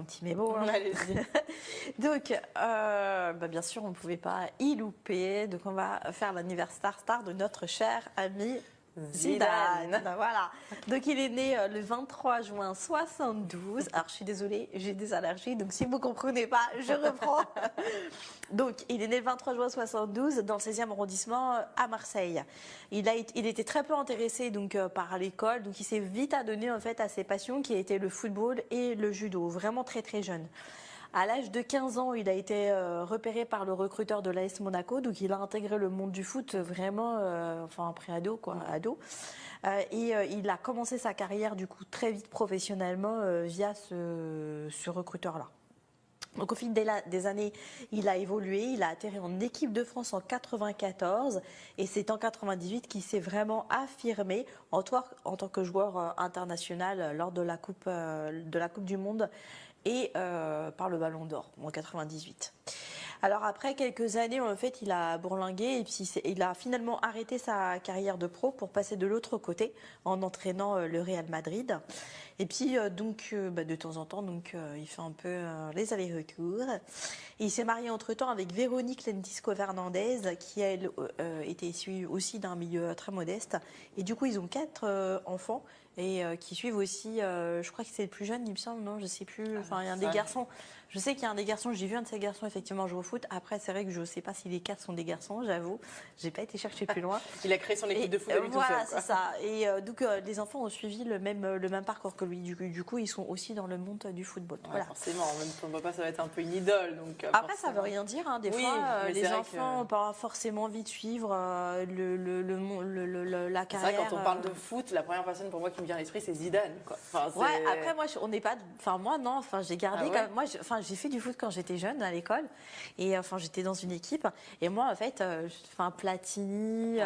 petit mémo. Hein. Allez-y. Donc, bien sûr, on ne pouvait pas y louper. Donc, on va faire l'anniversaire star de notre cher ami Zidane. Voilà. Donc, il est né le 23 juin 72. Alors, je suis désolée, j'ai des allergies. Donc, si vous ne comprenez pas, je reprends. Donc, il est né le 23 juin 72 dans le 16e arrondissement à Marseille. Il était très peu intéressé donc, par l'école. Donc, il s'est vite adonné en fait, à ses passions qui étaient le football et le judo. Vraiment très, très jeune. À l'âge de 15 ans, il a été repéré par le recruteur de l'AS Monaco, donc il a intégré le monde du foot vraiment, après ado, quoi, ado. Il a commencé sa carrière du coup très vite professionnellement via ce recruteur-là. Donc au fil des années, il a évolué, il a atterri en équipe de France en 94 et c'est en 98 qu'il s'est vraiment affirmé en tant que joueur international lors de la Coupe du Monde et par le Ballon d'Or en 98. Alors après quelques années, en fait, il a bourlingué et puis il a finalement arrêté sa carrière de pro pour passer de l'autre côté en entraînant le Real Madrid. Et puis de temps en temps, il fait un peu les allers-retours. Et il s'est marié entre-temps avec Véronique Lentisco Fernandez, qui elle était issue aussi d'un milieu très modeste. Et du coup, ils ont 4 enfants et qui suivent aussi. Je crois que c'est le plus jeune, il me semble, non, je sais plus. Enfin, il y a un des garçons. Je sais qu'il y a un des garçons, j'ai vu un de ces garçons effectivement jouer au foot. Après, c'est vrai que je ne sais pas si les 4 sont des garçons, j'avoue. Je n'ai pas été chercher plus loin. Il a créé son équipe de foot à lui tout seul. Voilà, c'est ça. Et les enfants ont suivi le même parcours que lui. Du coup, ils sont aussi dans le monde du football. Ouais, voilà. Forcément, en même temps, papa, ça va être un peu une idole. Donc, après, ça ne veut rien dire. Hein. Des fois, les enfants n'ont pas forcément envie de suivre la carrière. C'est vrai, quand on parle de foot, la première personne pour moi qui me vient à l'esprit, c'est Zidane. Quoi. Après, moi, on n'est pas. Enfin, moi, non. Enfin, j'ai gardé. Moi, j'ai fait du foot quand j'étais jeune à l'école. Et j'étais dans une équipe. Et moi, en fait, Platini,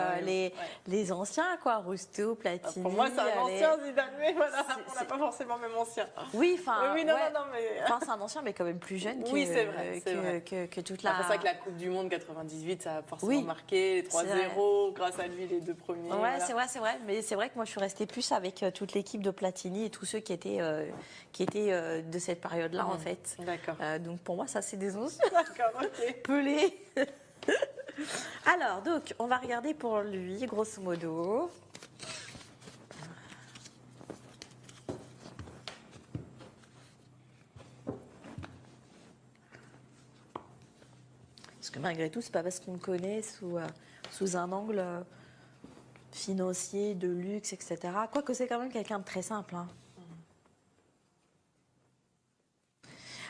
les anciens, quoi. Rusto, Platini. Pour moi, c'est un ancien Zidane, mais voilà, on n'a pas forcément même ancien. Oui, enfin. Oui, non, mais. C'est un ancien, mais quand même plus jeune oui, c'est vrai, que toute la. C'est vrai que la Coupe du Monde 98, ça a forcément marqué. Les 3-0, grâce à lui, les 2 premiers. Ouais, voilà. C'est vrai. Mais c'est vrai que moi, je suis restée plus avec toute l'équipe de Platini et tous ceux qui étaient de cette période-là, en fait. D'accord. Donc, pour moi, ça, c'est des anciens. D'accord, ok. Pelés. Alors, donc, on va regarder pour lui, grosso modo. Parce que malgré tout, c'est pas parce qu'on le connaît sous un angle financier, de luxe, etc. Quoique c'est quand même quelqu'un de très simple. Hein.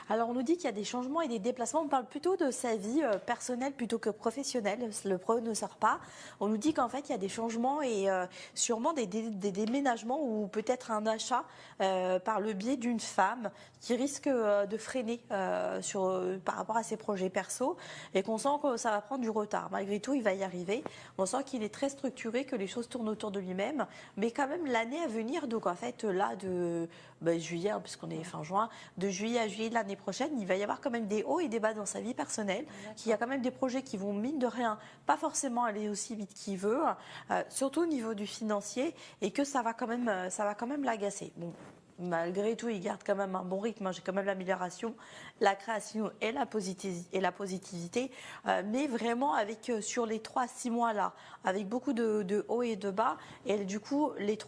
Alors, on nous dit qu'il y a des changements et des déplacements. On parle plutôt de sa vie personnelle plutôt que professionnelle. Le pro ne sort pas. On nous dit qu'en fait, il y a des changements et sûrement des déménagements ou peut-être un achat par le biais d'une femme qui risque de freiner par rapport à ses projets perso et qu'on sent que ça va prendre du retard. Malgré tout, il va y arriver. On sent qu'il est très structuré, que les choses tournent autour de lui-même. Mais quand même, l'année à venir, donc en fait, là, de juillet, puisqu'on est fin juin, de juillet à juillet de l'année prochaine, il va y avoir quand même des hauts et des bas dans sa vie personnelle, qu'il y a quand même des projets qui vont, mine de rien, pas forcément aller aussi vite qu'il veut, surtout au niveau du financier, et que ça va quand même l'agacer. Bon. Malgré tout, il garde quand même un bon rythme. J'ai quand même l'amélioration, la création et la positivité. Mais vraiment, sur les 3-6 mois-là, avec beaucoup de hauts et de bas. Et du coup, les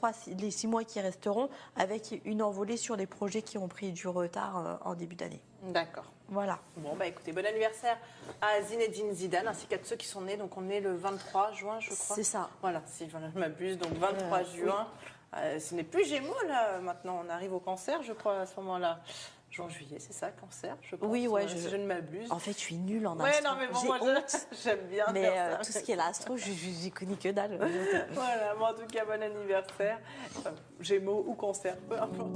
6 mois qui resteront, avec une envolée sur les projets qui ont pris du retard en début d'année. D'accord. Voilà. Bon, écoutez, bon anniversaire à Zinedine Zidane, ainsi qu'à tous ceux qui sont nés. Donc, on est le 23 juin, je crois. C'est ça. Voilà, si je ne m'abuse. Donc, 23 juin. Oui. Ce n'est plus Gémeaux, là, maintenant. On arrive au cancer, je crois, à ce moment-là. Juin-juillet, c'est ça, cancer, je pense. Oui, ouais. Si je ne m'abuse. En fait, je suis nulle en astro. Ouais, non, mais bon, moi, j'aime bien mais faire ça. tout ce qui est l'astro, j'y connais que dalle. Voilà, mais en tout cas, bon anniversaire. Gémeaux ou cancer, peu importe.